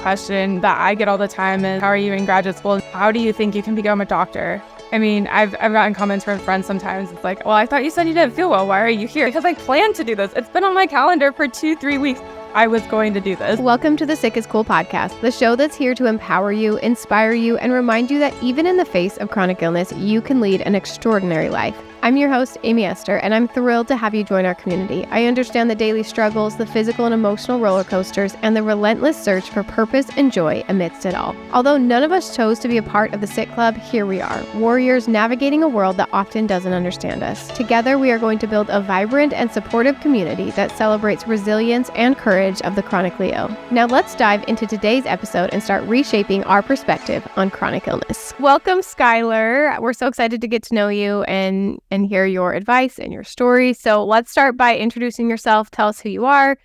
question that I get all the time is, how are you in graduate school? How do you think you can become a doctor? I mean, I've gotten comments from friends sometimes. It's like, well, I thought you said you didn't feel well. Why are you here? Because I planned to do this. It's been on my calendar for 2-3 weeks. I was going to do this. Welcome to the Sick is Cool podcast, the show that's here to empower you, inspire you, and remind you that even in the face of chronic illness, you can lead an extraordinary life. I'm your host, Aimee Esther, and I'm thrilled to have you join our community. I understand the daily struggles, the physical and emotional roller coasters, and the relentless search for purpose and joy amidst it all. Although none of us chose to be a part of the Sick Club, here we are, warriors navigating a world that often doesn't understand us. Together, we are going to build a vibrant and supportive community that celebrates resilience and courage of the chronically ill. Now let's dive into today's episode and start reshaping our perspective on chronic illness. Welcome, Skylar. We're so excited to get to know you and hear your advice and your story. So let's start by introducing yourself. Tell us who you are,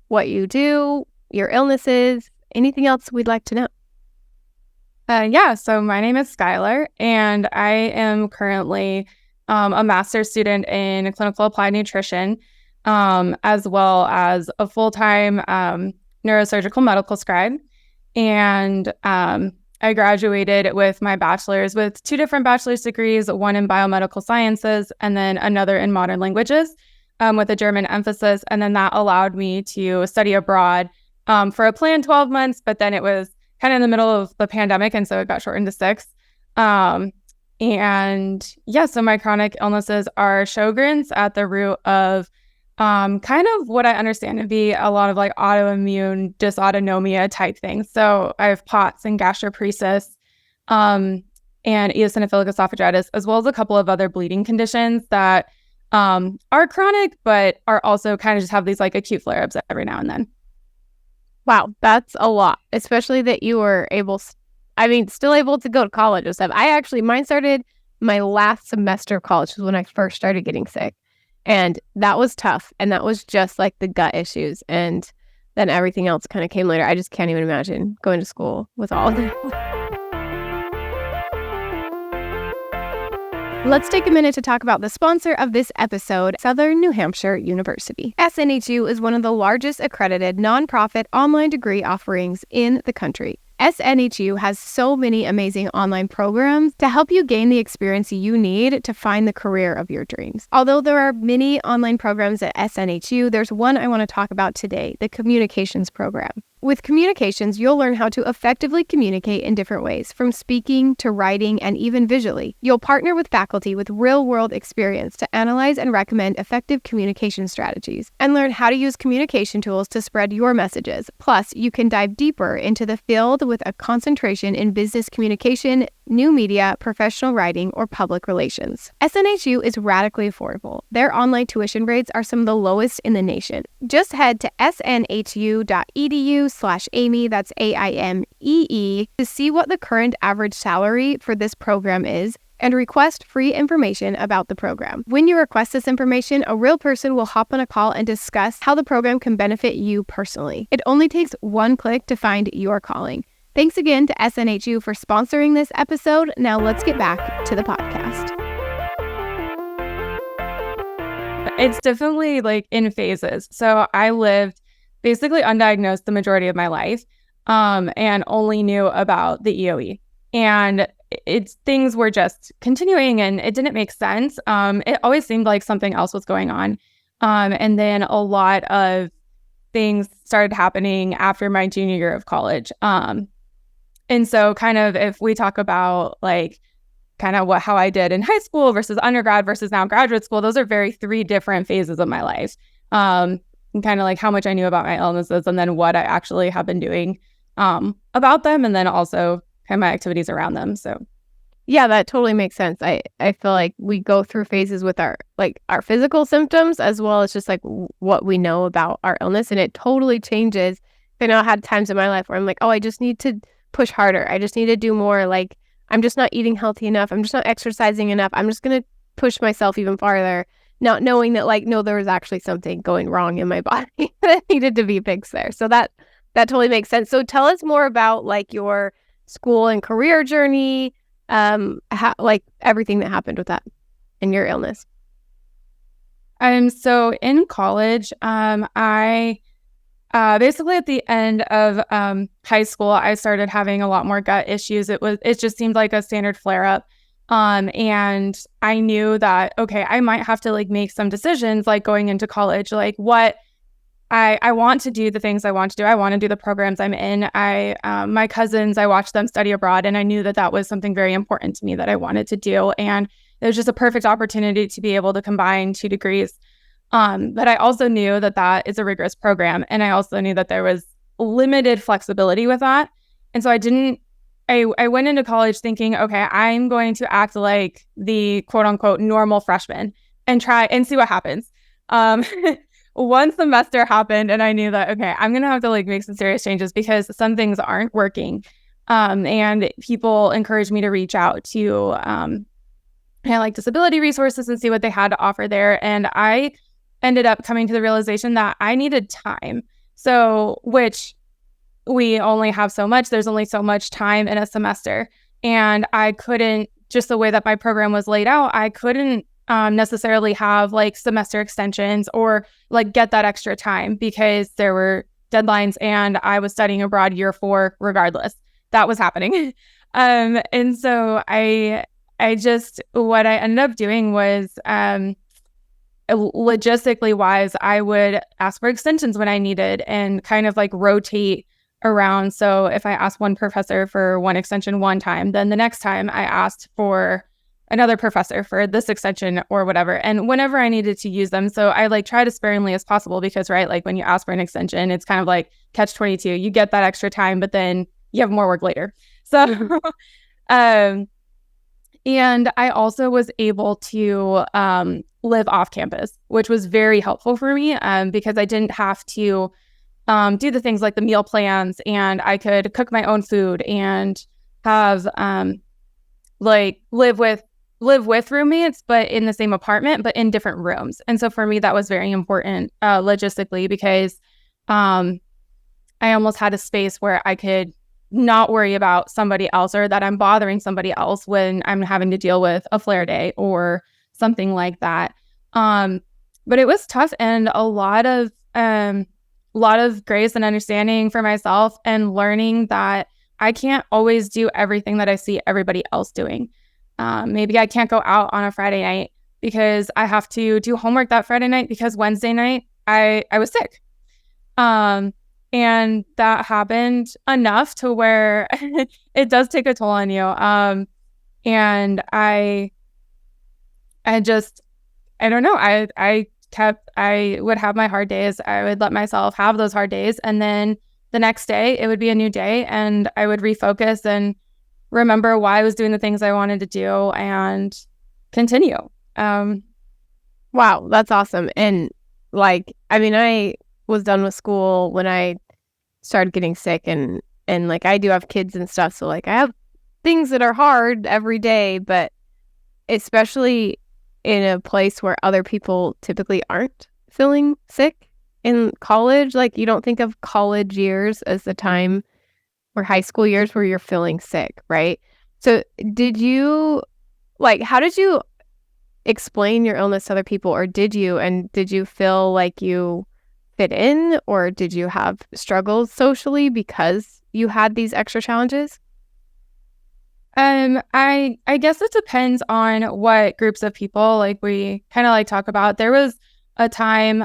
what you do, your illnesses, anything else we'd like to know. So my name is Skylar, and I am currently a master's student in clinical applied nutrition, as well as a full-time neurosurgical medical scribe. And I graduated with my bachelor's with 2 different bachelor's degrees, one in biomedical sciences and then another in modern languages with a German emphasis. And then that allowed me to study abroad for a planned 12 months, but then it was kind of in the middle of the pandemic, and so it got shortened to 6. So my chronic illnesses are Sjogren's at the root of kind of what I understand to be a lot of like autoimmune dysautonomia type things. So I have POTS and gastroparesis and eosinophilic esophagitis, as well as a couple of other bleeding conditions that are chronic, but are also kind of just have these like acute flare-ups every now and then. Wow, that's a lot, especially that you were still able to go to college and stuff. Mine started my last semester of college was when I first started getting sick. And that was tough. And that was just like the gut issues. And then everything else kind of came later. I just can't even imagine going to school with all of that. Let's take a minute to talk about the sponsor of this episode, Southern New Hampshire University. SNHU is one of the largest accredited nonprofit online degree offerings in the country. SNHU has so many amazing online programs to help you gain the experience you need to find the career of your dreams. Although there are many online programs at SNHU, there's one I want to talk about today, the Communications program. With Communications, you'll learn how to effectively communicate in different ways, from speaking to writing and even visually. You'll partner with faculty with real-world experience to analyze and recommend effective communication strategies, and learn how to use communication tools to spread your messages. Plus, you can dive deeper into the field with a concentration in business communication, new media, professional writing, or public relations. SNHU is radically affordable. Their online tuition rates are some of the lowest in the nation. Just head to snhu.edu/Aimee, that's AIMEE, to see what the current average salary for this program is and request free information about the program. When you request this information, a real person will hop on a call and discuss how the program can benefit you personally. It only takes one click to find your calling. Thanks again to SNHU for sponsoring this episode. Now let's get back to the podcast. It's definitely like in phases. So I lived basically undiagnosed the majority of my life and only knew about the EOE. And things were just continuing and it didn't make sense. It always seemed like something else was going on. And then a lot of things started happening after my junior year of college. And so kind of if we talk about like kind of how I did in high school versus undergrad versus now graduate school, those are 3 different phases of my life. And kind of like how much I knew about my illnesses and then what I actually have been doing about them, and then also kind of my activities around them. So yeah, that totally makes sense. I feel like we go through phases with our physical symptoms as well as just like what we know about our illness, and it totally changes. I know I had times in my life where I'm like, oh, I just need to push harder. I just need to do more. Like, I'm just not eating healthy enough. I'm just not exercising enough. I'm just going to push myself even farther, not knowing that like, no, there was actually something going wrong in my body that needed to be fixed there. So that totally makes sense. So tell us more about like your school and career journey, like everything that happened with that and your illness. So in college, I basically at the end of high school, I started having a lot more gut issues. It just seemed like a standard flare up. And I knew that, okay, I might have to like make some decisions like going into college, like what I want to do the things I want to do. I want to do the programs I'm in. My cousins, I watched them study abroad, and I knew that that was something very important to me that I wanted to do. And it was just a perfect opportunity to be able to combine 2 degrees. But I also knew that that is a rigorous program. And I also knew that there was limited flexibility with that. And so I went into college thinking, okay, I'm going to act like the quote unquote normal freshman and try and see what happens. Um, One semester happened and I knew that, okay, I'm going to have to like make some serious changes because some things aren't working. And people encouraged me to reach out to like disability resources and see what they had to offer there. And I ended up coming to the realization that I needed time. So, which we only have so much, there's only so much time in a semester. And I couldn't, just the way that my program was laid out, I couldn't necessarily have like semester extensions or like get that extra time because there were deadlines and I was studying abroad year 4 regardless. That was happening. And so what I ended up doing was logistically wise, I would ask for extensions when I needed and kind of like rotate around. So if I asked one professor for one extension one time, then the next time I asked for another professor for this extension or whatever. And whenever I needed to use them. So I like tried as sparingly as possible because, right, like when you ask for an extension, it's kind of like catch-22. You get that extra time, but then you have more work later. So, and I also was able to live off campus, which was very helpful for me because I didn't have to do the things like the meal plans, and I could cook my own food and have like live with roommates, but in the same apartment, but in different rooms. And so for me, that was very important logistically because I almost had a space where I could not worry about somebody else or that I'm bothering somebody else when I'm having to deal with a flare day or something like that. But it was tough and a lot of grace and understanding for myself and learning that I can't always do everything that I see everybody else doing. Maybe I can't go out on a Friday night because I have to do homework that Friday night because Wednesday night I was sick. And that happened enough to where it does take a toll on you. And I don't know. I would have my hard days. I would let myself have those hard days. And then the next day it would be a new day and I would refocus and remember why I was doing the things I wanted to do and continue. Wow, that's awesome. And like, I mean, I was done with school when I started getting sick and like I do have kids and stuff. So like I have things that are hard every day, but especially in a place where other people typically aren't feeling sick in college. Like you don't think of college years as the time or high school years where you're feeling sick, right? So how did you explain your illness to other people, or did you feel like you fit in, or did you have struggles socially because you had these extra challenges? I guess it depends on what groups of people like we kind of like talk about. There was a time,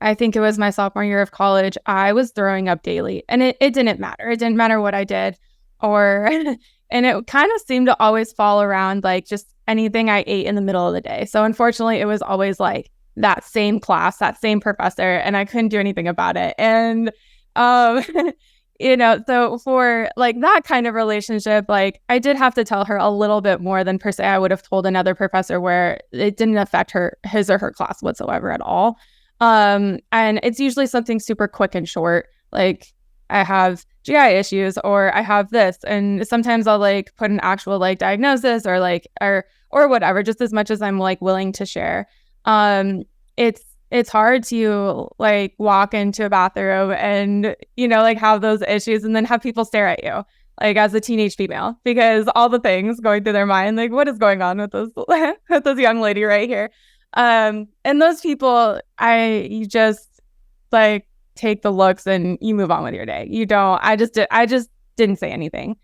I think it was my sophomore year of college, I was throwing up daily and it didn't matter. It didn't matter what I did or, and it kind of seemed to always fall around like just anything I ate in the middle of the day. So unfortunately, it was always like that same class, that same professor, and I couldn't do anything about it. And, so for like that kind of relationship, like I did have to tell her a little bit more than per se I would have told another professor where it didn't affect his or her class whatsoever at all. And it's usually something super quick and short, like I have GI issues or I have this. And sometimes I'll like put an actual like diagnosis or like, or whatever, just as much as I'm like willing to share. It's hard to like walk into a bathroom and, like have those issues and then have people stare at you like as a teenage female because all the things going through their mind, like what is going on with this, with this young lady right here? And those people, you just like take the looks and you move on with your day. You don't. I just didn't say anything.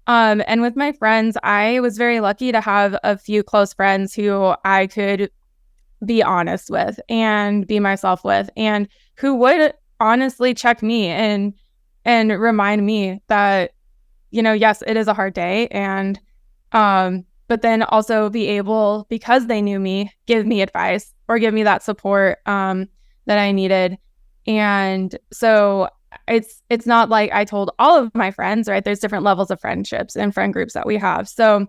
And with my friends, I was very lucky to have a few close friends who I could be honest with and be myself with, and who would honestly check me and remind me that, yes, it is a hard day. And, but then also be able, because they knew me, give me advice or give me that support, that I needed. And so it's not like I told all of my friends, right? There's different levels of friendships and friend groups that we have. So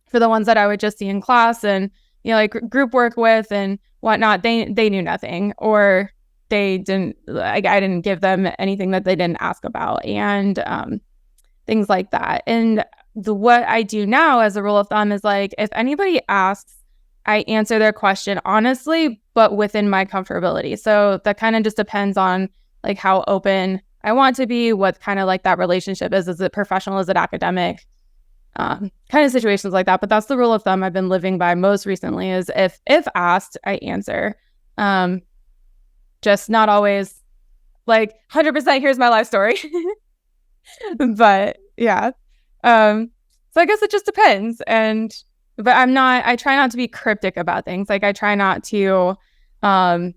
for the ones that I would just see in class and, like group work with and whatnot, they knew nothing, or they didn't, like, I didn't give them anything that they didn't ask about, and things like that. And what I do now as a rule of thumb is, like, if anybody asks, I answer their question honestly, but within my comfortability. So that kind of just depends on, like, how open I want to be, what kind of, like, that relationship is. Is it professional? Is it academic? Kind of situations like that. But that's the rule of thumb I've been living by most recently, is if asked, I answer. Just not always like 100% here's my life story. But yeah. So I guess it just depends. But I try not to be cryptic about things. Like, I try not to, if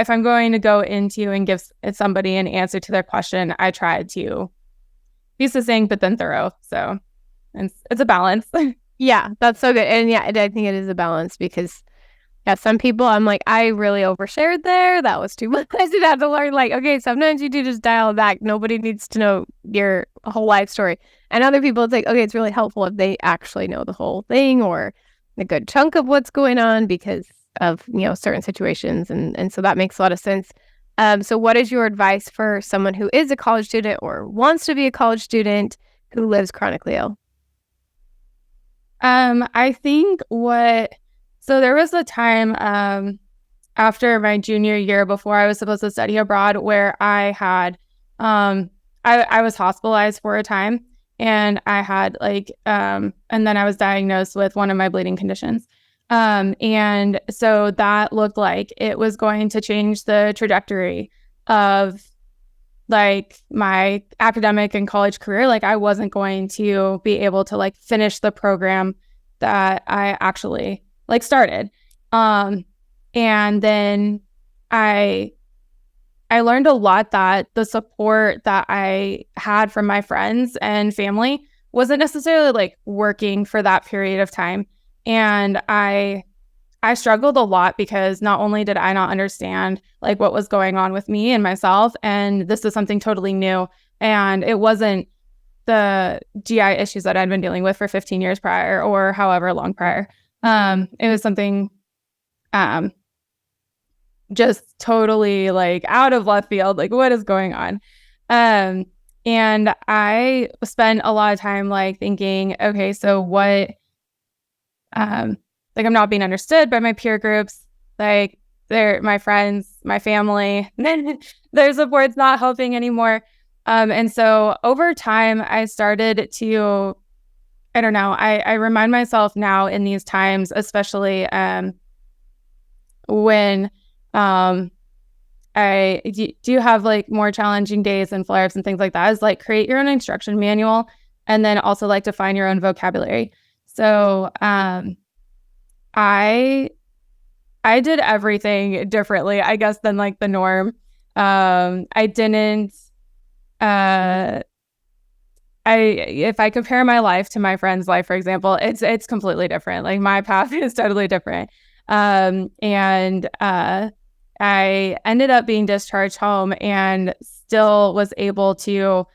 I'm going to go into and give somebody an answer to their question, I try to be succinct, but then thorough. So it's a balance. Yeah, that's so good. And yeah, I think it is a balance, because some people, I'm like, I really overshared there. That was too much. I did have to learn, like, okay, sometimes you do just dial it back. Nobody needs to know your whole life story. And other people, it's like, okay, it's really helpful if they actually know the whole thing or a good chunk of what's going on because of, certain situations. And so that makes a lot of sense. So what is your advice for someone who is a college student or wants to be a college student who lives chronically ill? I think so there was a time after my junior year, before I was supposed to study abroad, where I had, I was hospitalized for a time, and I had and then I was diagnosed with one of my bleeding conditions. And so that looked like it was going to change the trajectory of, like, my academic and college career. Like, I wasn't going to be able to, like, finish the program that I actually, like, started. And then I learned a lot that the support that I had from my friends and family wasn't necessarily, like, working for that period of time. And I struggled a lot, because not only did I not understand, like, what was going on with me and myself, and this is something totally new, and it wasn't the GI issues that I'd been dealing with for 15 years prior, or however long prior. It was something just totally, like, out of left field, like, what is going on? And I spent a lot of time, like, thinking, okay, so what, like, I'm not being understood by my peer groups, like, they're my friends, my family, their support's not helping anymore. And so over time, I started to, I don't know, I remind myself now in these times, especially when I do have, like, more challenging days and flare-ups and things like that, is, like, create your own instruction manual, and then also, like, define your own vocabulary. So I did everything differently, I guess, than, like, the norm. I didn't, if I compare my life to my friend's life, for example, it's completely different. Like, my path is totally different. And I ended up being discharged home, and still was able to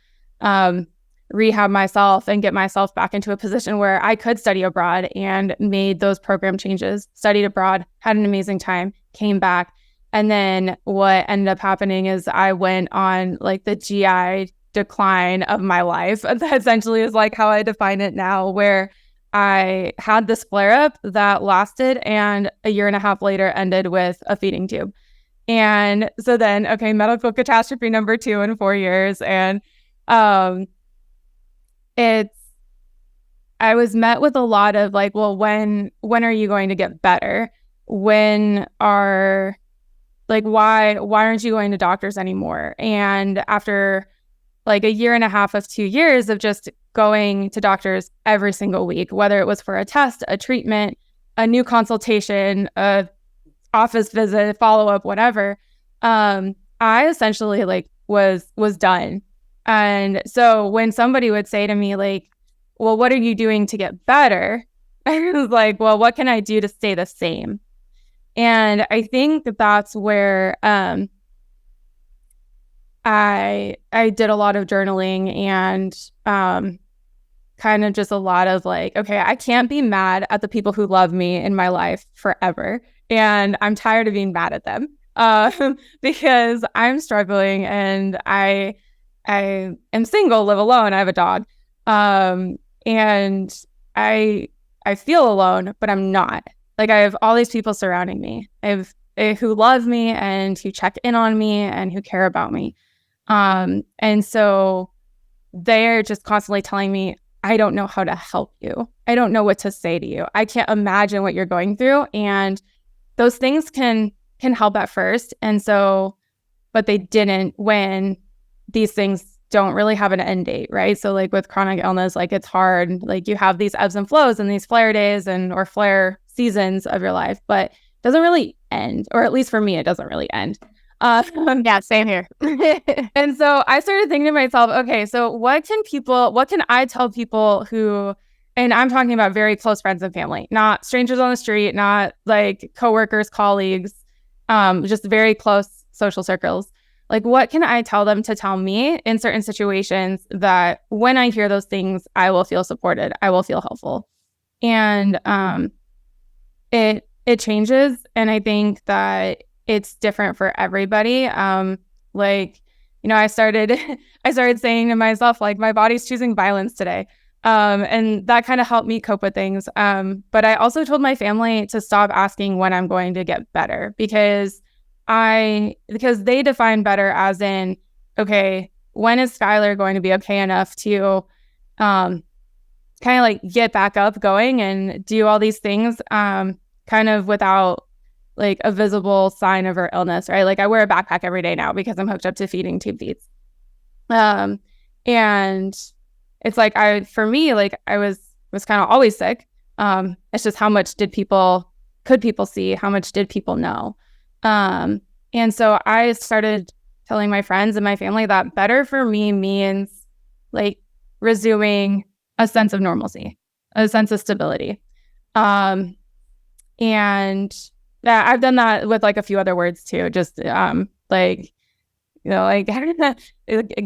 rehab myself and get myself back into a position where I could study abroad, and made those program changes, studied abroad, had an amazing time, came back. And then what ended up happening is I went on, like, the GI decline of my life. That essentially is, like, how I define it now, where I had this flare-up that lasted, and a year and a half later ended with a feeding tube. And so then, okay, medical catastrophe number 2 in 4 years. And I was met with a lot of, like, well, when are you going to get better? If like, why aren't you going to doctors anymore? And after like a year and a half of 2 years of just going to doctors every single week, whether it was for a test, a treatment, a new consultation, a office visit, follow-up, whatever, I essentially like was done. And so when somebody would say to me like, well, what are you doing to get better? I was like, well, what can I do to stay the same? And I think that's where I did a lot of journaling and kind of just a lot of like, okay, I can't be mad at the people who love me in my life forever. And I'm tired of being mad at them because I'm struggling and I am single, live alone. I have a dog. And I feel alone, but I'm not. Like I have all these people surrounding me. I have who love me and who check in on me and who care about me. And so they're just constantly telling me, I don't know how to help you. I don't know what to say to you. I can't imagine what you're going through. And those things can help at first. And so, but they didn't when these things don't really have an end date, right? So like with chronic illness, like it's hard, like you have these ebbs and flows and these flare days or flare seasons of your life, but it doesn't really end, or at least for me, it doesn't really end. Yeah, same here. And so I started thinking to myself, okay, so what can I tell people who, and I'm talking about very close friends and family, not strangers on the street, not like coworkers, colleagues, just very close social circles. Like, what can I tell them to tell me in certain situations that when I hear those things, I will feel supported, I will feel helpful. And it changes. And I think that it's different for everybody. Like, you know, I started saying to myself, like, my body's choosing violence today. And that kind of helped me cope with things. But I also told my family to stop asking when I'm going to get better because they define better as in, okay, when is Skylar going to be okay enough to kind of like get back up going and do all these things kind of without like a visible sign of her illness, right? Like I wear a backpack every day now because I'm hooked up to feeding tube feeds. And it's like for me, like I was kind of always sick. It's just how much could people see? How much did people know? And so I started telling my friends and my family that better for me means like resuming a sense of normalcy, a sense of stability. And yeah, I've done that with like a few other words too, just like, you know, like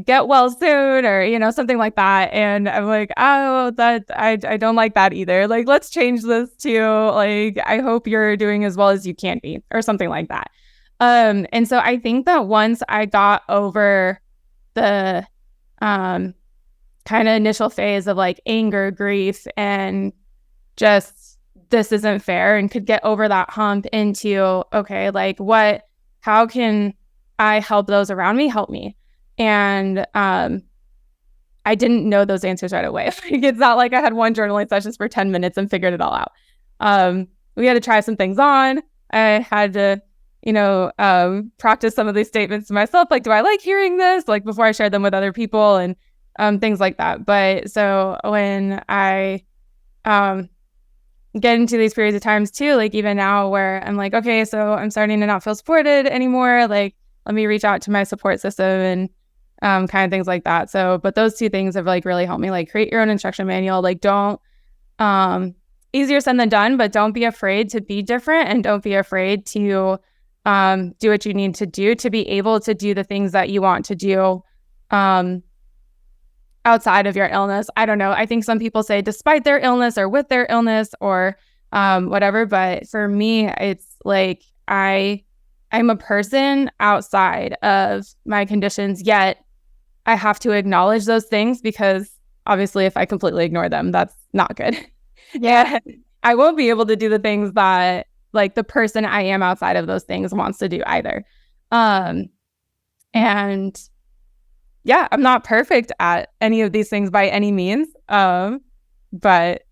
get well soon or, you know, something like that. And I'm like, oh, that I don't like that either. Like, let's change this to like, I hope you're doing as well as you can be or something like that. And so I think that once I got over the kind of initial phase of like anger, grief, and just this isn't fair and could get over that hump into, okay, like how can I help those around me help me? And I didn't know those answers right away. Like, it's not like I had one journaling sessions for 10 minutes and figured it all out. We had to try some things on. I had to, you know, practice some of these statements to myself. Like, do I like hearing this? Like before I shared them with other people and things like that. But so when I get into these periods of times too, like even now where I'm like, okay, so I'm starting to not feel supported anymore. Like, let me reach out to my support system and kind of things like that. So, but those two things have like really helped me, like create your own instruction manual. Like don't, easier said than done, but don't be afraid to be different and don't be afraid to do what you need to do to be able to do the things that you want to do outside of your illness. I don't know. I think some people say despite their illness or with their illness or whatever. But for me, it's like I'm a person outside of my conditions, yet I have to acknowledge those things because obviously if I completely ignore them, that's not good. Yeah. I won't be able to do the things that like the person I am outside of those things wants to do either. And yeah, I'm not perfect at any of these things by any means. But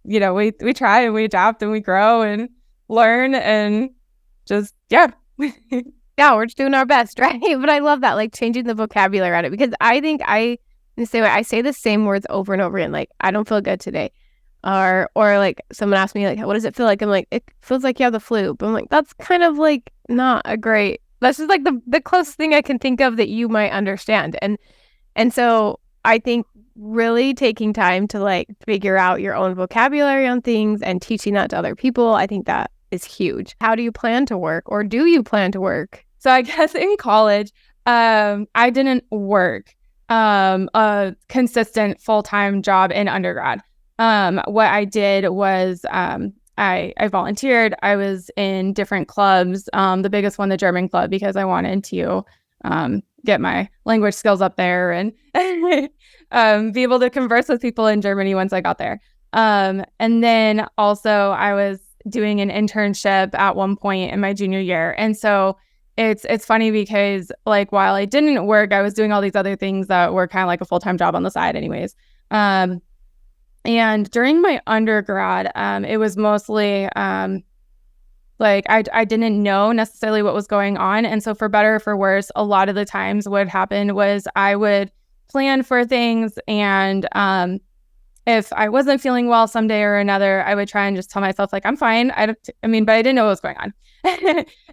you know, we try and we adapt and we grow and learn and just, yeah. yeah, we're just doing our best, right? But I love that, like changing the vocabulary on it, because I think the same way I say the same words over and over again, like I don't feel good today. Or like someone asked me like, what does it feel like? I'm like, it feels like you have the flu. But I'm like, that's kind of like not a great, that's just like the closest thing I can think of that you might understand. And so I think really taking time to like figure out your own vocabulary on things and teaching that to other people, I think that is huge. How do you plan to work, or do you plan to work? So I guess in college, I didn't work a consistent full-time job in undergrad. What I did was I volunteered. I was in different clubs, the biggest one, the German club, because I wanted to get my language skills up there and be able to converse with people in Germany once I got there. And then also I was doing an internship at one point in my junior year. And so it's funny because like while I didn't work, I was doing all these other things that were kind of like a full-time job on the side anyways. And during my undergrad, it was mostly like I didn't know necessarily what was going on. And so for better or for worse, a lot of the times what happened was I would plan for things, and if I wasn't feeling well someday or another, I would try and just tell myself like, I'm fine. But I didn't know what was going on.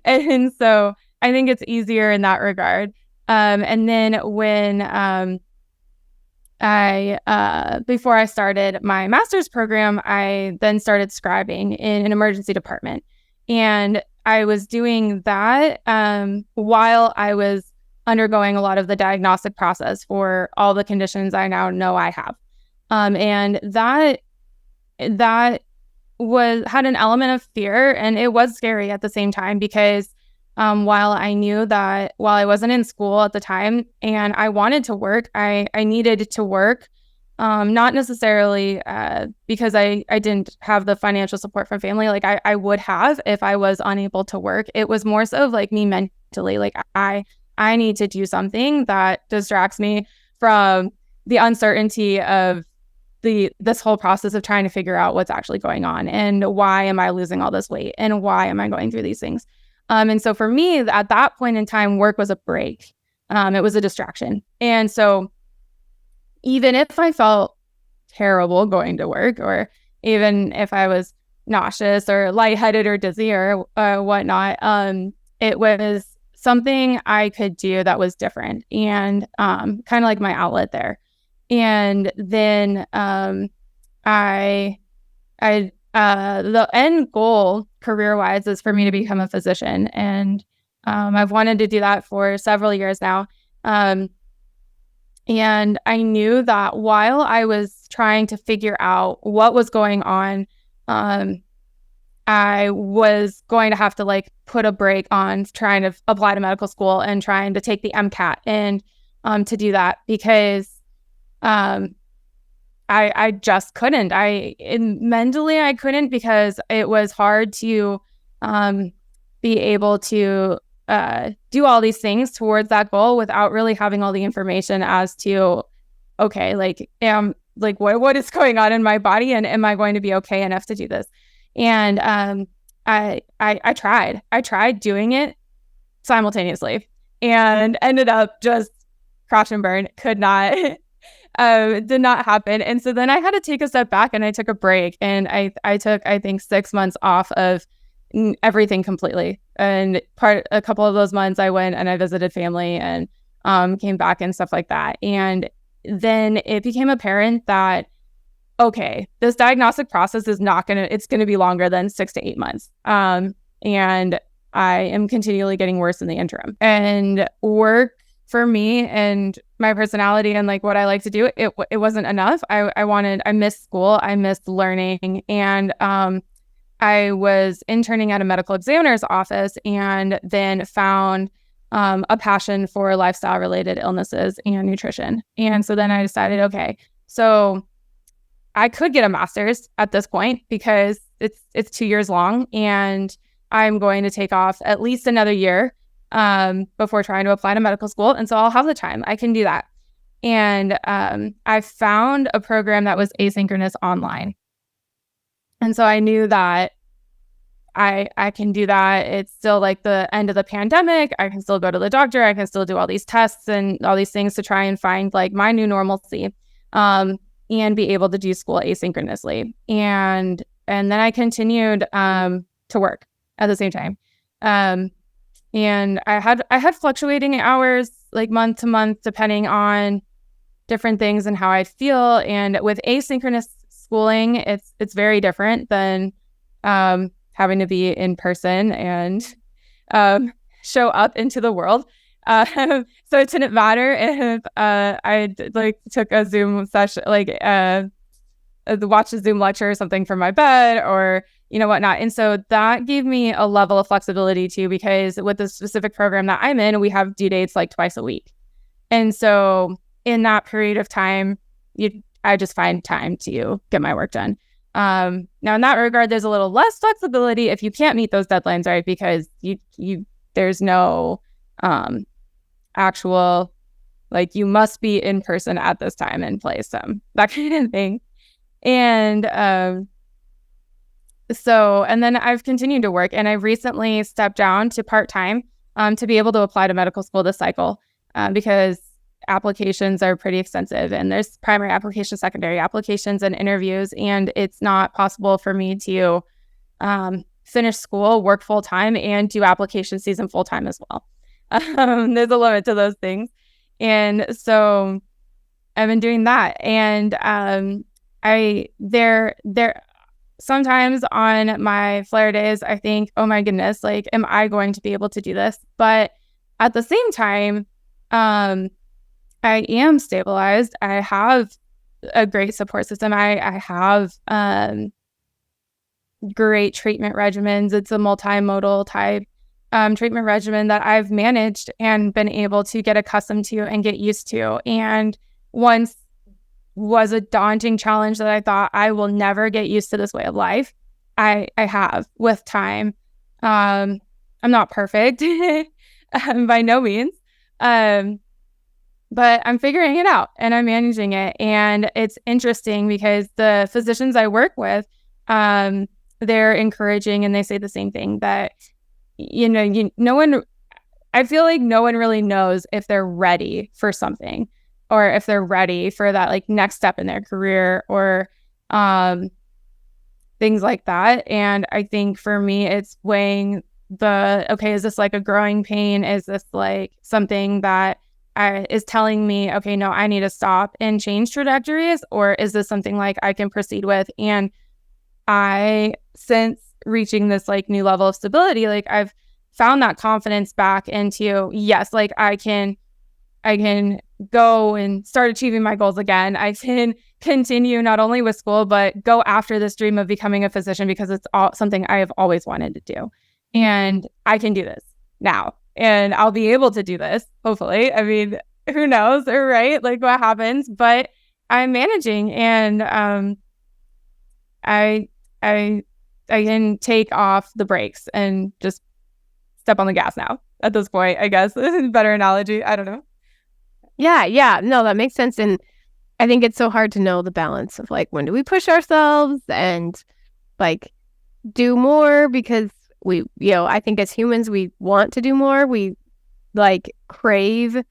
And so I think it's easier in that regard. And then when before I started my master's program, I then started scribing in an emergency department. And I was doing that while I was undergoing a lot of the diagnostic process for all the conditions I now know I have. And that had an element of fear, and it was scary at the same time, because while I knew that while I wasn't in school at the time and I wanted to work, I needed to work, not necessarily because I didn't have the financial support from family. Like I would have if I was unable to work. It was more so of like me mentally, like I need to do something that distracts me from the uncertainty of this whole process of trying to figure out what's actually going on and why am I losing all this weight and why am I going through these things. And so for me, at that point in time, work was a break. It was a distraction. And so even if I felt terrible going to work, or even if I was nauseous or lightheaded or dizzy or whatnot, it was something I could do that was different and kind of like my outlet there. And then the end goal career-wise is for me to become a physician. And I've wanted to do that for several years now. And I knew that while I was trying to figure out what was going on, I was going to have to like put a break on trying to apply to medical school and trying to take the MCAT and to do that, because I just couldn't. Mentally I couldn't, because it was hard to be able to do all these things towards that goal without really having all the information as to, okay, like what is going on in my body, and am I going to be okay enough to do this? And I tried doing it simultaneously and ended up just crash and burn. Could not. Did not happen. And so then I had to take a step back and I took a break, and I took, I think, 6 months off of everything completely. And a couple of those months I went and I visited family and came back and stuff like that. And then it became apparent that, okay, this diagnostic process is it's going to be longer than 6 to 8 months. And I am continually getting worse in the interim. And work for me and my personality and like what I like to do, it wasn't enough. I missed school. I missed learning. And I was interning at a medical examiner's office and then found a passion for lifestyle related illnesses and nutrition. And so then I decided, okay, so I could get a master's at this point because it's 2 years long, and I'm going to take off at least another year before trying to apply to medical school. And so I'll have the time. I can do that. And I found a program that was asynchronous online. And so I knew that I can do that. It's still like the end of the pandemic. I can still go to the doctor. I can still do all these tests and all these things to try and find like my new normalcy, and be able to do school asynchronously. And then I continued to work at the same time. And I had fluctuating hours like month to month, depending on different things and how I feel. And with asynchronous schooling, it's very different than having to be in person and show up into the world. So it didn't matter if I like took a Zoom session, like watch a Zoom lecture or something from my bed, or whatnot. And so that gave me a level of flexibility too, because with the specific program that I'm in, we have due dates like twice a week. And so in that period of time, I just find time to get my work done. Now in that regard, there's a little less flexibility if you can't meet those deadlines, right? Because there's no actual, like, you must be in person at this time and place, that kind of thing. And and then I've continued to work, and I recently stepped down to part-time to be able to apply to medical school this cycle, because applications are pretty extensive, and there's primary applications, secondary applications, and interviews, and it's not possible for me to finish school, work full-time, and do application season full-time as well. There's a limit to those things. And so I've been doing that. And there sometimes on my flare days, I think, oh my goodness, like, am I going to be able to do this? But at the same time, I am stabilized. I have a great support system. I have great treatment regimens. It's a multimodal type treatment regimen that I've managed and been able to get accustomed to and get used to. And once was a daunting challenge that I thought I will never get used to this way of life. I have with time. I'm not perfect by no means. But I'm figuring it out and I'm managing it. And it's interesting because the physicians I work with, they're encouraging, and they say the same thing, that, I feel like no one really knows if they're ready for something, or if they're ready for that like next step in their career, or things like that. And I think for me, it's weighing okay, is this like a growing pain? Is this like something that is telling me, okay, no, I need to stop and change trajectories? Or is this something like I can proceed with? And since reaching this like new level of stability, like I've found that confidence back into, yes, like I can go and start achieving my goals again. I can continue not only with school, but go after this dream of becoming a physician, because it's something I have always wanted to do. And I can do this now, and I'll be able to do this, hopefully. I mean, who knows, right? Like, what happens? But I'm managing, and I can take off the brakes and just step on the gas now at this point, I guess. Better analogy. I don't know. Yeah. No, that makes sense. And I think it's so hard to know the balance of like, when do we push ourselves and like do more? Because we, I think as humans, we want to do more. We like crave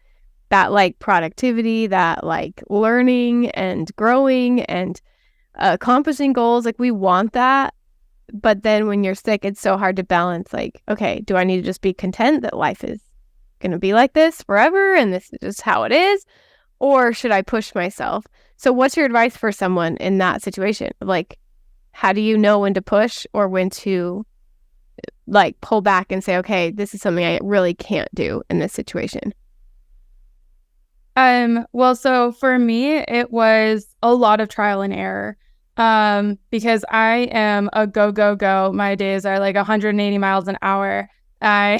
that like productivity, that like learning and growing and accomplishing goals. Like, we want that. But then when you're sick, it's so hard to balance. Like, okay, do I need to just be content that life is going to be like this forever and this is just how it is? Or should I push myself? So what's your advice for someone in that situation? Like, how do you know when to push or when to like pull back and say, okay, this is something I really can't do in this situation? Well, so for me, it was a lot of trial and error. Because I am a go, go, go. My days are like 180 miles an hour. I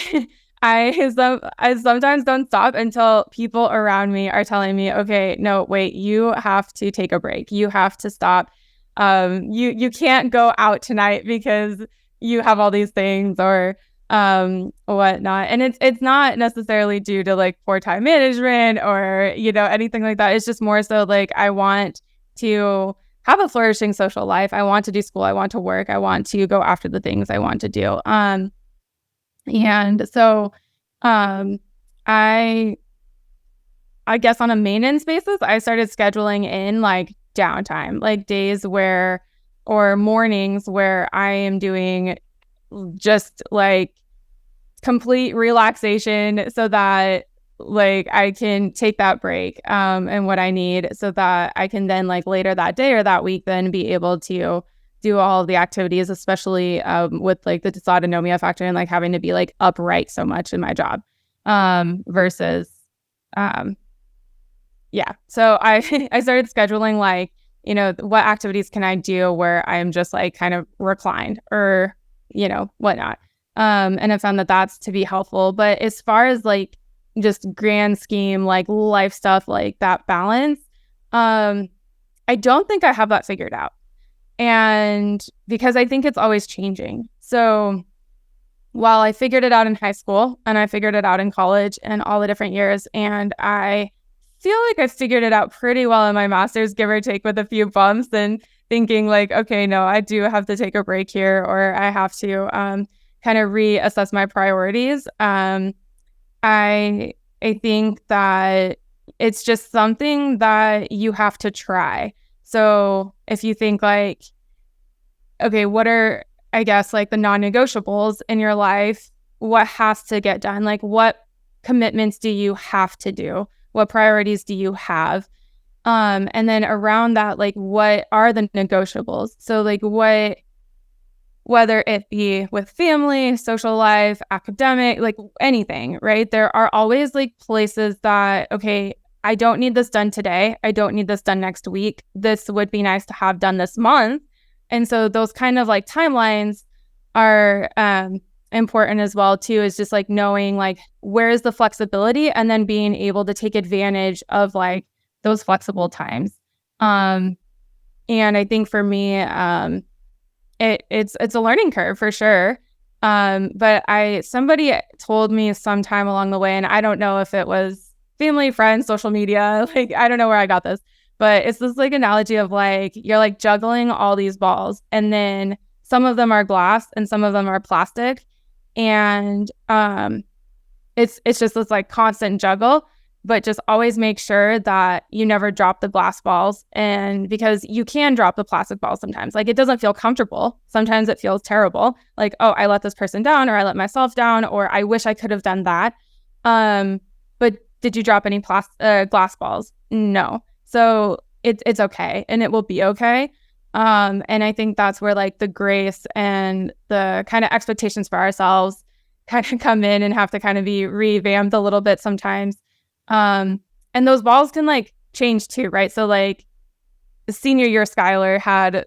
sometimes don't stop until people around me are telling me, okay, no, wait, you have to take a break. You have to stop. You can't go out tonight because you have all these things, or whatnot. And it's not necessarily due to like poor time management or anything like that. It's just more so like I want to have a flourishing social life. I want to do school. I want to work. I want to go after the things I want to do. And so I guess on a maintenance basis, I started scheduling in like downtime, like days where, or mornings where I am doing just like complete relaxation so that like I can take that break and what I need so that I can then like later that day or that week then be able to do all of the activities, especially with like the dysautonomia factor and like having to be like upright so much in my job versus yeah. So I I started scheduling like, you know, what activities can I do where I am just like kind of reclined or, you know, whatnot. And I found that that's to be helpful. But as far as like just grand scheme, like life stuff, like that balance, I don't think I have that figured out. And because I think it's always changing. So while I figured it out in high school and I figured it out in college and all the different years, and I feel like I figured it out pretty well in my master's, give or take with a few bumps and thinking like, okay, no, I do have to take a break here, or I have to kind of reassess my priorities. I think that it's just something that you have to try. So if you think like, okay, what are, I guess, like the non-negotiables in your life? What has to get done? Like what commitments do you have to do? What priorities do you have? And then around that, like what are the negotiables? So like what, whether it be with family, social life, academic, like anything, right? There are always like places that, okay, I don't need this done today. I don't need this done next week. This would be nice to have done this month. And so those kind of like timelines are important as well too, is just like knowing like where's the flexibility and then being able to take advantage of like those flexible times. And I think for me, it's a learning curve for sure. But somebody told me sometime along the way, and I don't know if it was family, friends, social media, like I don't know where I got this, but it's this like analogy of like you're like juggling all these balls, and then some of them are glass and some of them are plastic, and it's just this like constant juggle. But just always make sure that you never drop the glass balls. And because you can drop the plastic balls sometimes, like it doesn't feel comfortable. Sometimes it feels terrible. Like, oh, I let this person down, or I let myself down, or I wish I could have done that. But did you drop any glass balls? No. So it's okay, and it will be okay. And I think that's where like the grace and the kind of expectations for ourselves kind of come in and have to kind of be revamped a little bit sometimes. And those balls can like change too, right? So like the senior year Skylar had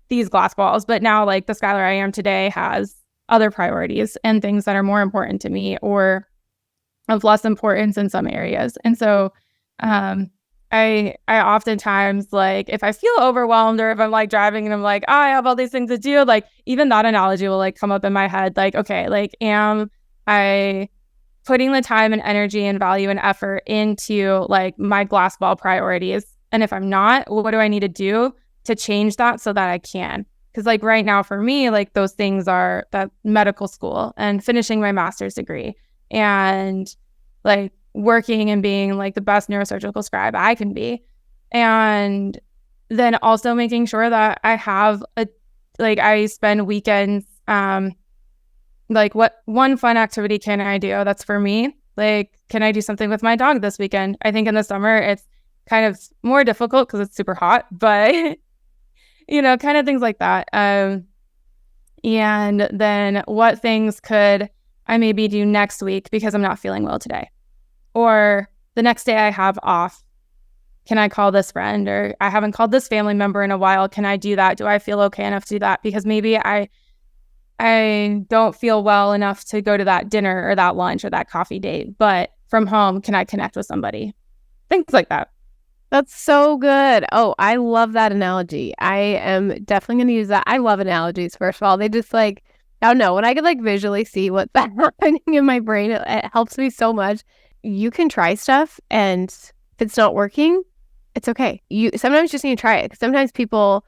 these glass balls, but now like the Skylar I am today has other priorities and things that are more important to me or of less importance in some areas. And so I oftentimes like if I feel overwhelmed or if I'm like driving and I'm like, oh, I have all these things to do, like even that analogy will like come up in my head, like, okay, like am I putting the time and energy and value and effort into like my glass ball priorities? And if I'm not, well, what do I need to do to change that so that I can? Because like right now for me, like those things are that medical school and finishing my master's degree and like working and being like the best neurosurgical scribe I can be. And then also making sure that I have I spend weekends, like what one fun activity can I do that's for me? Like, can I do something with my dog this weekend? I think in the summer it's kind of more difficult because it's super hot, but you know, kind of things like that. And then what things could I maybe do next week because I'm not feeling well today? Or the next day I have off. Can I call this friend? Or I haven't called this family member in a while. Can I do that? Do I feel okay enough to do that? Because maybe I don't feel well enough to go to that dinner or that lunch or that coffee date, but from home, can I connect with somebody? Things like that. That's so good. Oh, I love that analogy. I am definitely going to use that. I love analogies, first of all. They just like, I don't know, when I could like visually see what's happening in my brain, it helps me so much. You can try stuff, and if it's not working, it's okay. You sometimes just need to try it. Sometimes people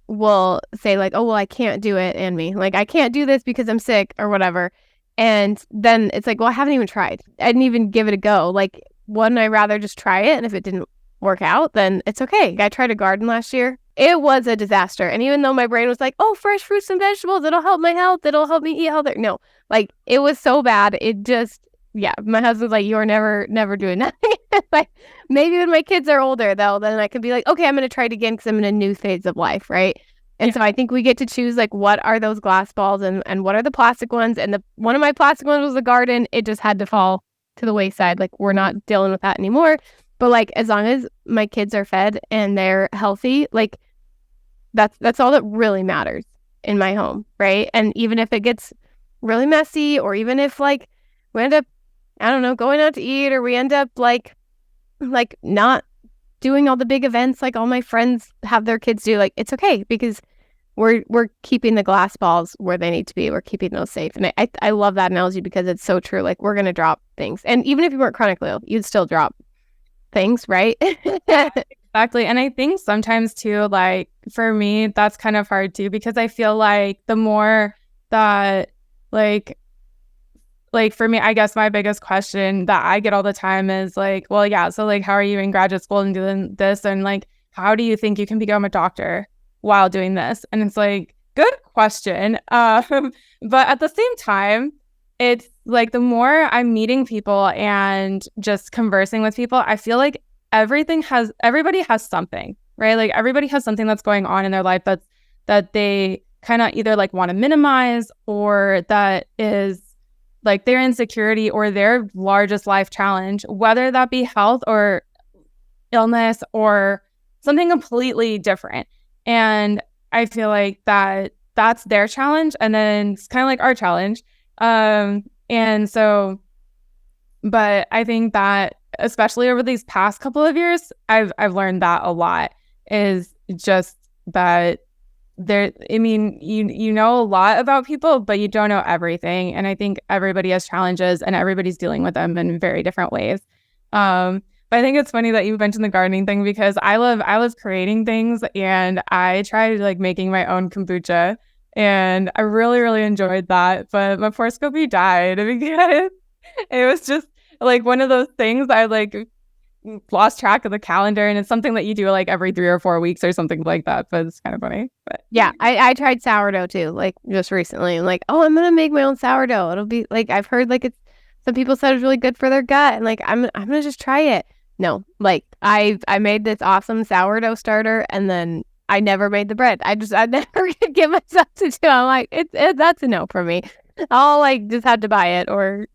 will say like, oh, well, I can't do it, Aimee. Like, I can't do this because I'm sick or whatever. And then it's like, well, I haven't even tried. I didn't even give it a go. Like, wouldn't I rather just try it? And if it didn't work out, then it's okay. I tried a garden last year. It was a disaster. And even though my brain was like, oh, fresh fruits and vegetables, it'll help my health. It'll help me eat healthier. No, like, it was so bad. It just, yeah, my husband's like, you're never doing nothing. Like, maybe when my kids are older, though, then I can be like, okay, I'm going to try it again because I'm in a new phase of life, right? And so I think we get to choose, like, what are those glass balls and what are the plastic ones? And one of my plastic ones was the garden. It just had to fall to the wayside. Like, we're not dealing with that anymore. But, like, as long as my kids are fed and they're healthy, like, that's all that really matters in my home, right? And even if it gets really messy, or even if, like, we end up, I don't know, going out to eat, or we end up, like not doing all the big events like all my friends have their kids do, like, it's okay, because we're keeping the glass balls where they need to be. We're keeping those safe. And I love that analogy because it's so true. Like, we're going to drop things. And even if you weren't chronically ill, you'd still drop things, right? Yeah, exactly. And I think sometimes too, like, for me, that's kind of hard too, because I feel like the more that, like for me, I guess my biggest question that I get all the time is like, well, yeah, so like, how are you in graduate school and doing this? And like, how do you think you can become a doctor while doing this? And it's like, good question. But at the same time, it's like, the more I'm meeting people and just conversing with people, I feel like everybody has something, right? Like, everybody has something that's going on in their life that they kind of either like want to minimize, or that is like their insecurity or their largest life challenge, whether that be health or illness or something completely different. And I feel like that's their challenge, and then it's kind of like our challenge. And so, but I think that especially over these past couple of years, I've learned that a lot, is just that I mean, you know a lot about people, but you don't know everything. And I think everybody has challenges and everybody's dealing with them in very different ways. But I think it's funny that you mentioned the gardening thing, because I love creating things, and I tried like making my own kombucha, and I really, really enjoyed that. But my poor Scoopy died because it was just like one of those things I like lost track of the calendar, and it's something that you do like every 3 or 4 weeks or something like that. But it's kind of funny. But yeah, I tried sourdough too, like, just recently. I'm like, oh, I'm gonna make my own sourdough. It'll be like, I've heard like some people said it's really good for their gut, and like I'm gonna just try it. No, like, I made this awesome sourdough starter, and then I never made the bread. I never could get myself to do it. I'm like, that's a no for me. I'll like just had to buy it, or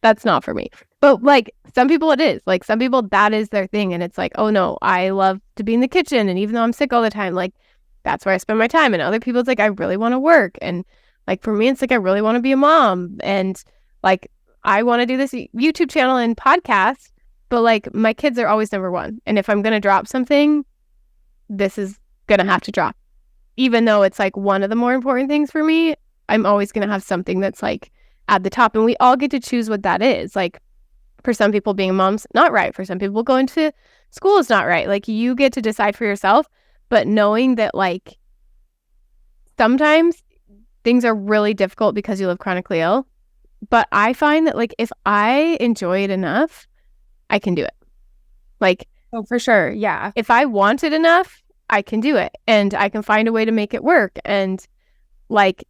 that's not for me. But like, some people it is. Like, some people that is their thing, and it's like, oh no, I love to be in the kitchen, and even though I'm sick all the time, like, that's where I spend my time. And other people, it's like, I really want to work, and like, for me, it's like, I really want to be a mom, and like, I want to do this YouTube channel and podcast, but like, my kids are always number one. And if I'm gonna drop something, this is gonna have to drop, even though it's like one of the more important things for me. I'm always gonna have something that's like at the top, and we all get to choose what that is. Like, for some people, being a mom's not right. For some people, going to school is not right. Like, you get to decide for yourself, but knowing that like sometimes things are really difficult because you live chronically ill. But I find that like, if I enjoy it enough, I can do it. Like, oh, for sure. Yeah. if I want it enough, I can do it, and I can find a way to make it work. And like,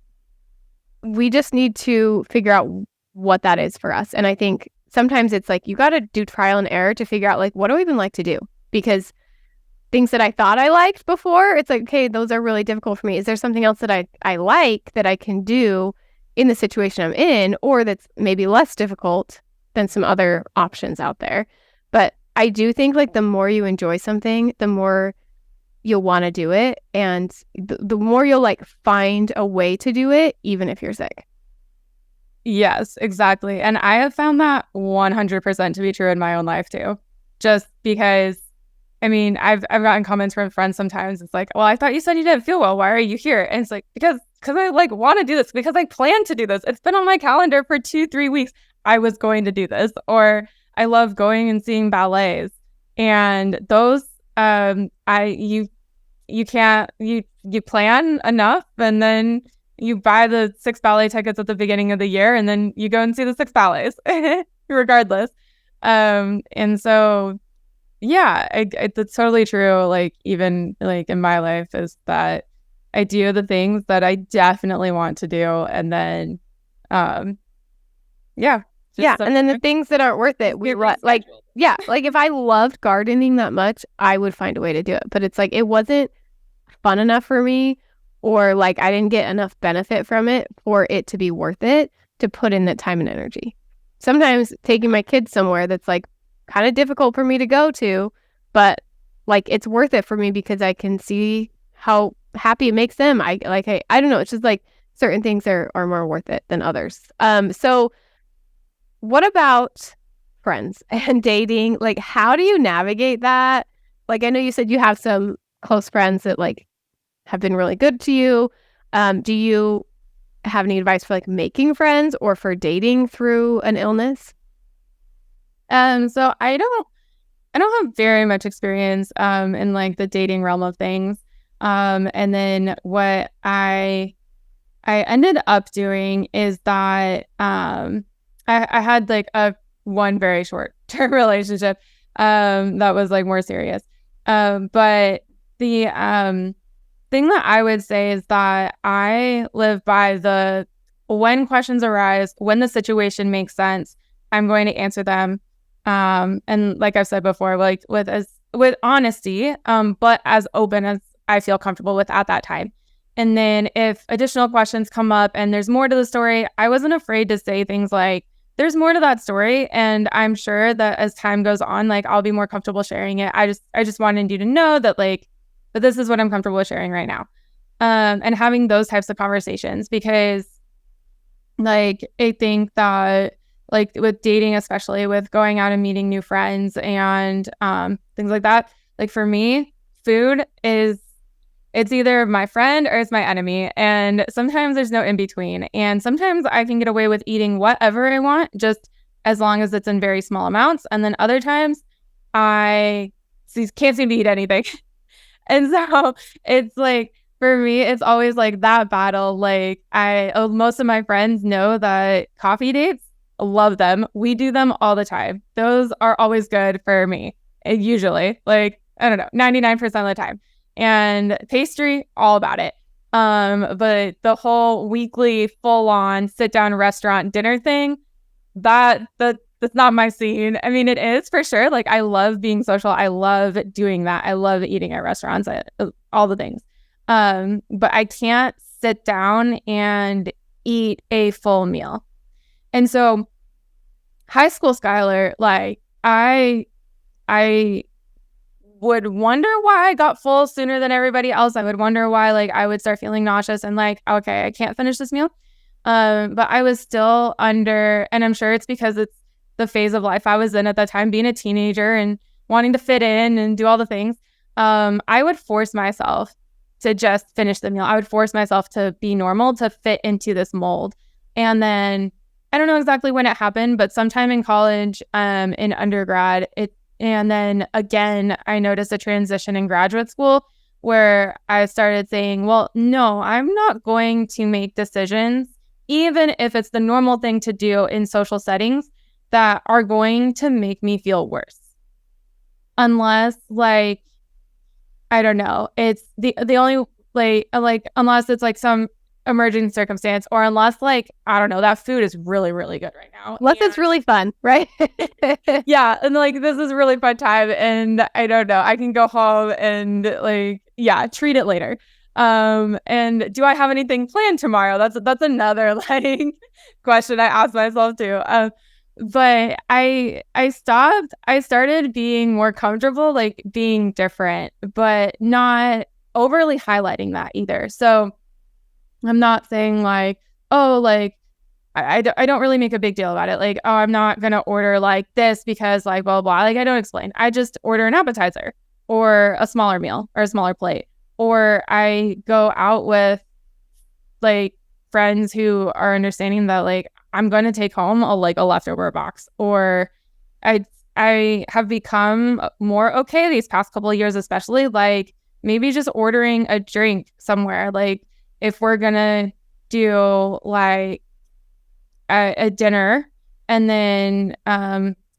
we just need to figure out what that is for us. And I think sometimes it's like, you got to do trial and error to figure out like, what do I even like to do? Because things that I thought I liked before, it's like, okay, those are really difficult for me. Is there something else that I like that I can do in the situation I'm in, or that's maybe less difficult than some other options out there? But I do think like, the more you enjoy something, the more you'll want to do it, and the more you'll like find a way to do it, even if you're sick. Yes, exactly. And I have found that 100% to be true in my own life too. Just because, I mean, I've gotten comments from friends sometimes. It's like, well, I thought you said you didn't feel well. Why are you here? And it's like, because I like want to do this, because I plan to do this. It's been on my calendar for 2-3 weeks. I was going to do this. Or I love going and seeing ballets. And those, you you can't, you plan enough, and then you buy the 6 ballet tickets at the beginning of the year, and then you go and see the 6 ballets regardless. And so, yeah, it's totally true. Like, even like in my life, is that I do the things that I definitely want to do, and then, yeah. And then the things that aren't worth it, like if I loved gardening that much, I would find a way to do it. But it's like, it wasn't fun enough for me, or like I didn't get enough benefit from it for it to be worth it to put in that time and energy. Sometimes taking my kids somewhere that's like kind of difficult for me to go to, but like it's worth it for me because I can see how happy it makes them. I don't know. It's just like certain things are more worth it than others. So what about friends and dating? Like, how do you navigate that? Like, I know you said you have some close friends that like have been really good to you. Do you have any advice for like making friends or for dating through an illness? So I don't have very much experience in like the dating realm of things. And then what I ended up doing is that I had like one very short term relationship that was like more serious. But the thing that I would say is that I live by when questions arise, when the situation makes sense, I'm going to answer them. And like I've said before, like with honesty, but as open as I feel comfortable with at that time. And then if additional questions come up and there's more to the story, I wasn't afraid to say things like, there's more to that story. And I'm sure that as time goes on, like I'll be more comfortable sharing it. I just wanted you to know that like, that this is what I'm comfortable with sharing right now. And having those types of conversations, because like, I think that like with dating, especially with going out and meeting new friends and things like that, like for me, food it's either my friend or it's my enemy. And sometimes there's no in between. And sometimes I can get away with eating whatever I want, just as long as it's in very small amounts. And then other times I can't seem to eat anything. And so it's like, for me, it's always like that battle. Like most of my friends know that coffee dates, love them. We do them all the time. Those are always good for me. Usually, like, I don't know, 99% of the time. And pastry, all about it. But the whole weekly full-on sit-down restaurant dinner thing, that's not my scene. I mean, it is for sure. Like, I love being social. I love doing that. I love eating at restaurants, all the things. But I can't sit down and eat a full meal. And so high school Skylar, like I would wonder why I got full sooner than everybody else. I would wonder why like I would start feeling nauseous and like, okay, I can't finish this meal. But I was still under, and I'm sure it's because it's the phase of life I was in at that time, being a teenager and wanting to fit in and do all the things. I would force myself to just finish the meal. I would force myself to be normal, to fit into this mold. And then I don't know exactly when it happened, but sometime in college, in undergrad, and then again, I noticed a transition in graduate school where I started saying, well, no, I'm not going to make decisions, even if it's the normal thing to do in social settings, that are going to make me feel worse. Unless like, I don't know, it's the only like unless it's like some emerging circumstance, or unless like, I don't know, that food is really, really good right now. Unless it's really fun, right? Yeah. And like, this is a really fun time. And I don't know, I can go home and like, yeah, treat it later. And do I have anything planned tomorrow? That's another like question I ask myself too. But I started being more comfortable, like being different, but not overly highlighting that either. So I'm not saying like, oh, like I don't really make a big deal about it. Like, oh, I'm not going to order like this because like blah, blah, blah. Like I don't explain. I just order an appetizer or a smaller meal or a smaller plate. Or I go out with like friends who are understanding that like I'm going to take home a leftover box. Or I have become more okay these past couple of years, especially like maybe just ordering a drink somewhere. Like if we're gonna do like a dinner, and then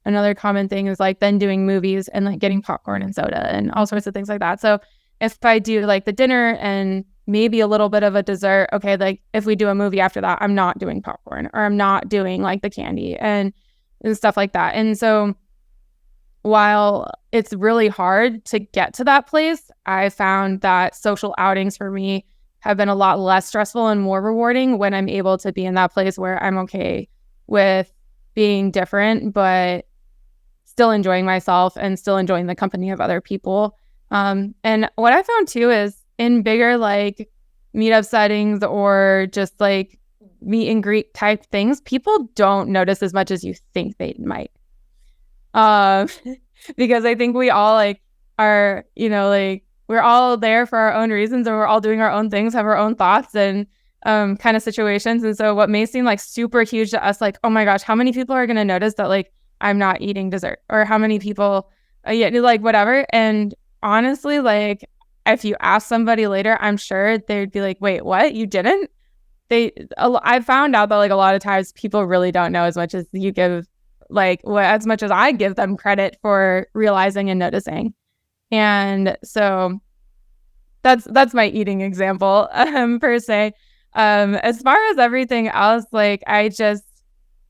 another common thing is like then doing movies and like getting popcorn and soda and all sorts of things like that. So if I do like the dinner and maybe a little bit of a dessert, okay, like if we do a movie after that, I'm not doing popcorn, or I'm not doing like the candy and stuff like that. And so while it's really hard to get to that place, I found that social outings for me have been a lot less stressful and more rewarding when I'm able to be in that place where I'm okay with being different, but still enjoying myself and still enjoying the company of other people. And what I found too is in bigger like meetup settings or just like meet and greet type things, people don't notice as much as you think they might. Because I think we all like are, like we're all there for our own reasons, and we're all doing our own things, have our own thoughts and kind of situations. And so what may seem like super huge to us, like, oh my gosh, how many people are going to notice that like I'm not eating dessert, or how many people, like whatever. And honestly, like if you ask somebody later, I'm sure they'd be like, wait, what? You didn't? I found out that like a lot of times people really don't know as much as you give, like as much as I give them credit for realizing and noticing. And so that's my eating example, per se. As far as everything else, like I go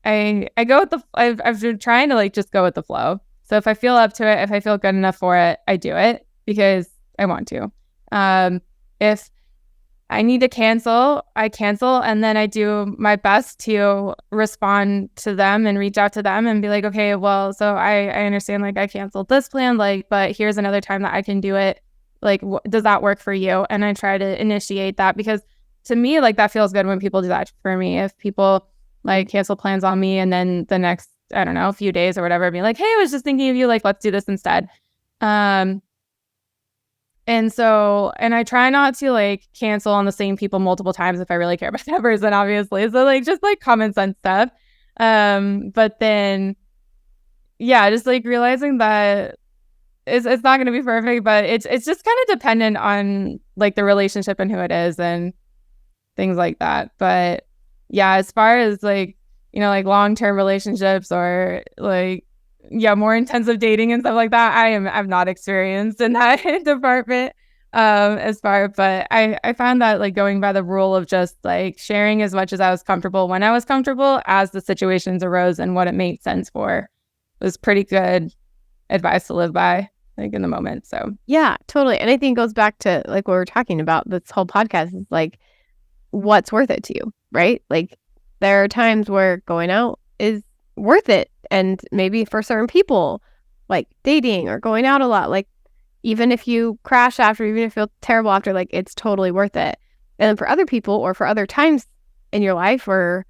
with I've been trying to like just go with the flow. So if I feel up to it, if I feel good enough for it, I do it because I want to. If I need to cancel, I cancel, and then I do my best to respond to them and reach out to them and be like, okay, well, so I understand, like I canceled this plan, like, but here's another time that I can do it. Like, does that work for you? And I try to initiate that, because to me, like that feels good when people do that for me. If people like cancel plans on me and then the next, I don't know, a few days or whatever, be like, hey, I was just thinking of you, like, let's do this instead. And so, and I try not to like cancel on the same people multiple times if I really care about that person, obviously. So like just like common sense stuff. But then, yeah, just like realizing that it's not going to be perfect, but it's just kind of dependent on like the relationship and who it is and things like that. But yeah, as far as like, like long-term relationships or like, yeah, more intensive dating and stuff like that, I'm not experienced in that department. But I found that like going by the rule of just like sharing as much as I was comfortable when I was comfortable as the situations arose and what it made sense for was pretty good advice to live by, like in the moment. So yeah, totally. And I think it goes back to like what we're talking about this whole podcast is like what's worth it to you, right? Like there are times where going out is worth it. And maybe for certain people, like dating or going out a lot, like even if you crash after, even if you feel terrible after, like it's totally worth it. And then for other people or for other times in your life or,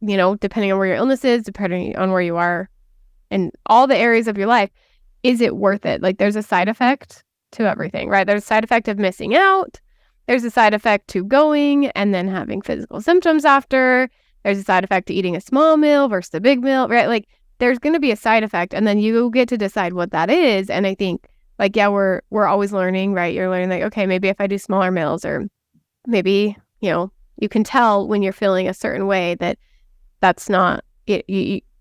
depending on where your illness is, depending on where you are in all the areas of your life, is it worth it? Like there's a side effect to everything, right? There's a side effect of missing out. There's a side effect to going and then having physical symptoms after. There's a side effect to eating a small meal versus a big meal, right? Like there's going to be a side effect, and then you get to decide what that is. And I think like, yeah, we're always learning, right? You're learning like, okay, maybe if I do smaller meals, or maybe, you can tell when you're feeling a certain way that's not it.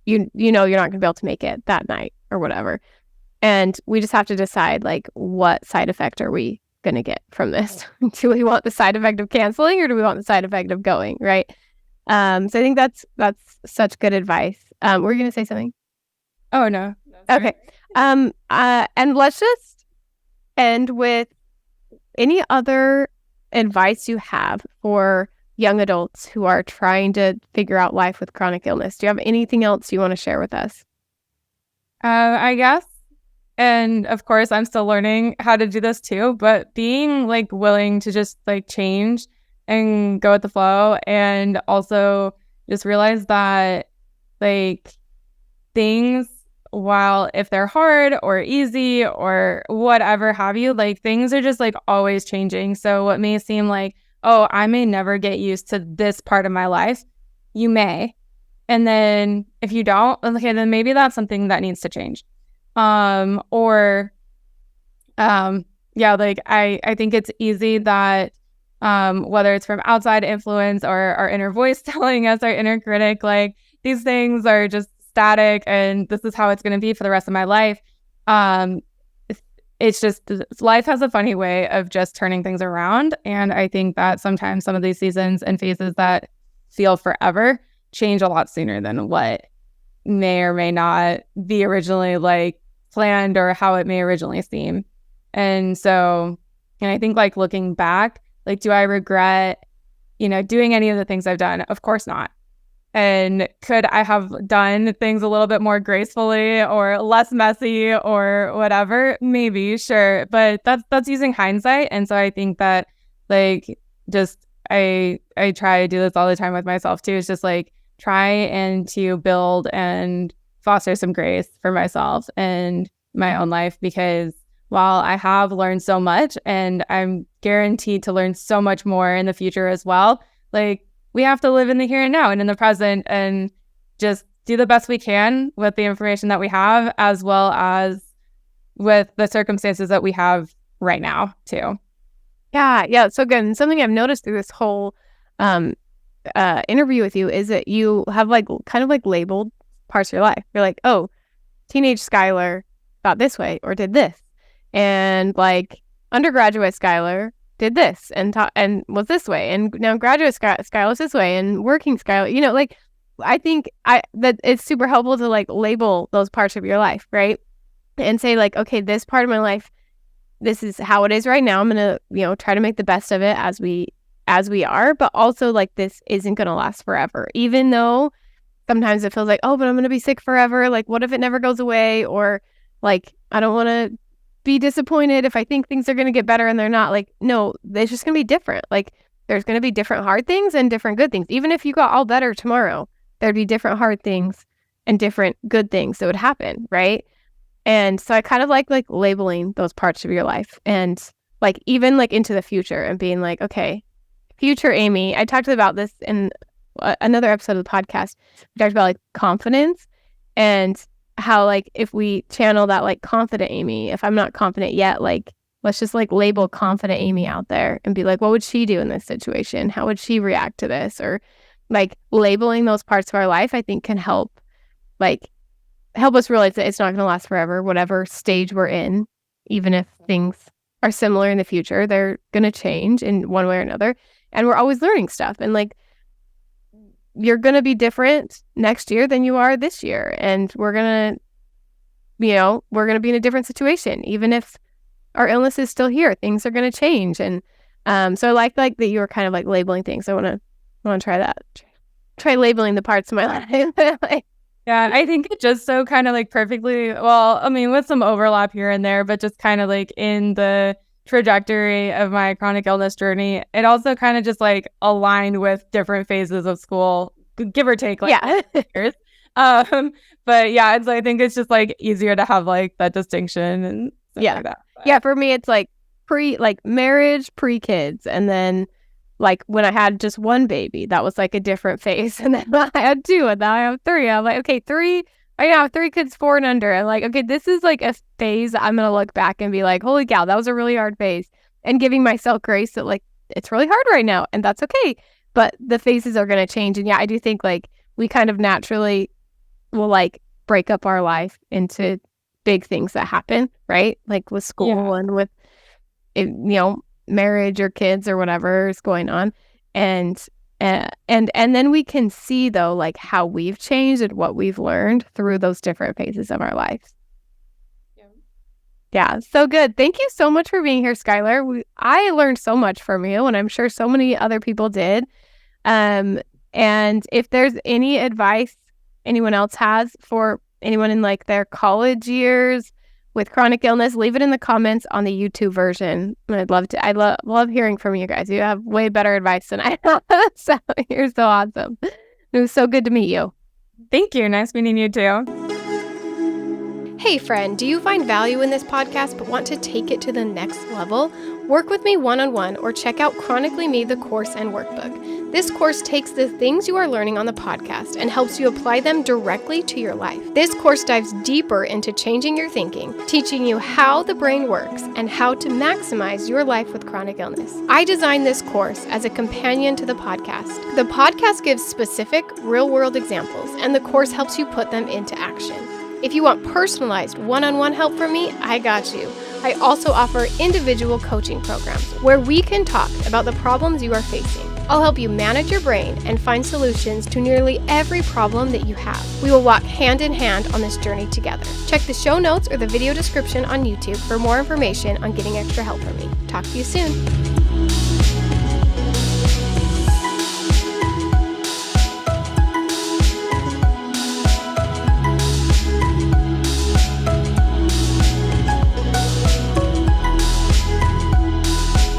You're not going to be able to make it that night or whatever. And we just have to decide like what side effect are we going to get from this? Do we want the side effect of canceling, or do we want the side effect of going, right? So I think that's such good advice. Were you going to say something? Oh, no. Okay. And let's just end with any other advice you have for young adults who are trying to figure out life with chronic illness. Do you have anything else you want to share with us? I guess. And of course, I'm still learning how to do this too, but being like willing to just like change and go with the flow, and also just realize that like things, while if they're hard or easy or whatever have you, like things are just like always changing. So what may seem like, oh, I may never get used to this part of my life, you may. And then if you don't, okay, then maybe that's something that needs to change. yeah, like I think it's easy that whether it's from outside influence or our inner voice telling us, our inner critic, like these things are just static and this is how it's going to be for the rest of my life. Um, it's just life has a funny way of just turning things around. And I think that sometimes some of these seasons and phases that feel forever change a lot sooner than what may or may not be originally like planned or how it may originally seem. And so, and I think like looking back, like, do I regret, doing any of the things I've done? Of course not. And could I have done things a little bit more gracefully or less messy or whatever? Maybe, sure. But that's using hindsight. And so I think that like just I try to do this all the time with myself too. It's just like try and to build and foster some grace for myself and my own life, because while I have learned so much and I'm guaranteed to learn so much more in the future as well, like we have to live in the here and now and in the present and just do the best we can with the information that we have, as well as with the circumstances that we have right now too. Yeah, it's so good. And something I've noticed through this whole interview with you is that you have like kind of like labeled parts of your life. You're like, oh, teenage Skylar thought this way or did this. And like undergraduate Skylar did this and was this way, and now graduate Skylar is this way, and working Skylar, like I think that it's super helpful to like label those parts of your life, right? And say like, okay, this part of my life, this is how it is right now. I'm gonna, try to make the best of it as we are, but also like this isn't gonna last forever, even though sometimes it feels like, oh, but I'm gonna be sick forever. Like, what if it never goes away? Or like, I don't want to be disappointed if I think things are going to get better and they're not. Like, no, it's just going to be different. Like, there's going to be different hard things and different good things. Even if you got all better tomorrow, there'd be different hard things and different good things that would happen, right? And so I kind of like labeling those parts of your life and like even like into the future and being like, okay, future Aimee. I talked about this in another episode of the podcast. We talked about like confidence and how like if we channel that like confident Aimee, if I'm not confident yet, like let's just like label confident Aimee out there and be like, what would she do in this situation? How would she react to this? Or like labeling those parts of our life, I think can help us realize that it's not going to last forever, whatever stage we're in. Even if things are similar in the future, they're going to change in one way or another. And we're always learning stuff. And like, you're going to be different next year than you are this year. And we're going to be in a different situation. Even if our illness is still here, things are going to change. And so I like that you were kind of like labeling things. I want to try that. Try labeling the parts of my life. Yeah, I think it just so kind of like perfectly, well, I mean, with some overlap here and there, but just kind of like in the trajectory of my chronic illness journey, it also kind of just like aligned with different phases of school, give or take like years. But yeah, it's I think it's just like easier to have like that distinction and stuff like that. But. Yeah, for me it's like marriage, pre-kids, and then like when I had just one baby, that was like a different phase, and then I had two, and now I have three. I'm like, okay, three. I have 3 kids, 4 and under. And like, okay, this is like a phase I'm going to look back and be like, holy cow, that was a really hard phase. And giving myself grace that like, it's really hard right now and that's okay. But the phases are going to change. And yeah, I do think like we kind of naturally will like break up our life into big things that happen, right? Like with school and with, marriage or kids or whatever is going on. And then we can see though like how we've changed and what we've learned through those different phases of our lives. Yeah, so good. Thank you so much for being here, Skylar. I learned so much from you, and I'm sure so many other people did. And if there's any advice anyone else has for anyone in like their college years with chronic illness, leave it in the comments on the YouTube version. I'd love to. I love hearing from you guys. You have way better advice than I have. So you're so awesome. It was so good to meet you. Thank you. Nice meeting you too. Hey friend, do you find value in this podcast but want to take it to the next level? Work with me one-on-one or check out Chronically Me, the course and workbook. This course takes the things you are learning on the podcast and helps you apply them directly to your life. This course dives deeper into changing your thinking, teaching you how the brain works and how to maximize your life with chronic illness. I designed this course as a companion to the podcast. The podcast gives specific, real-world examples, and the course helps you put them into action. If you want personalized one-on-one help from me, I got you. I also offer individual coaching programs where we can talk about the problems you are facing. I'll help you manage your brain and find solutions to nearly every problem that you have. We will walk hand in hand on this journey together. Check the show notes or the video description on YouTube for more information on getting extra help from me. Talk to you soon.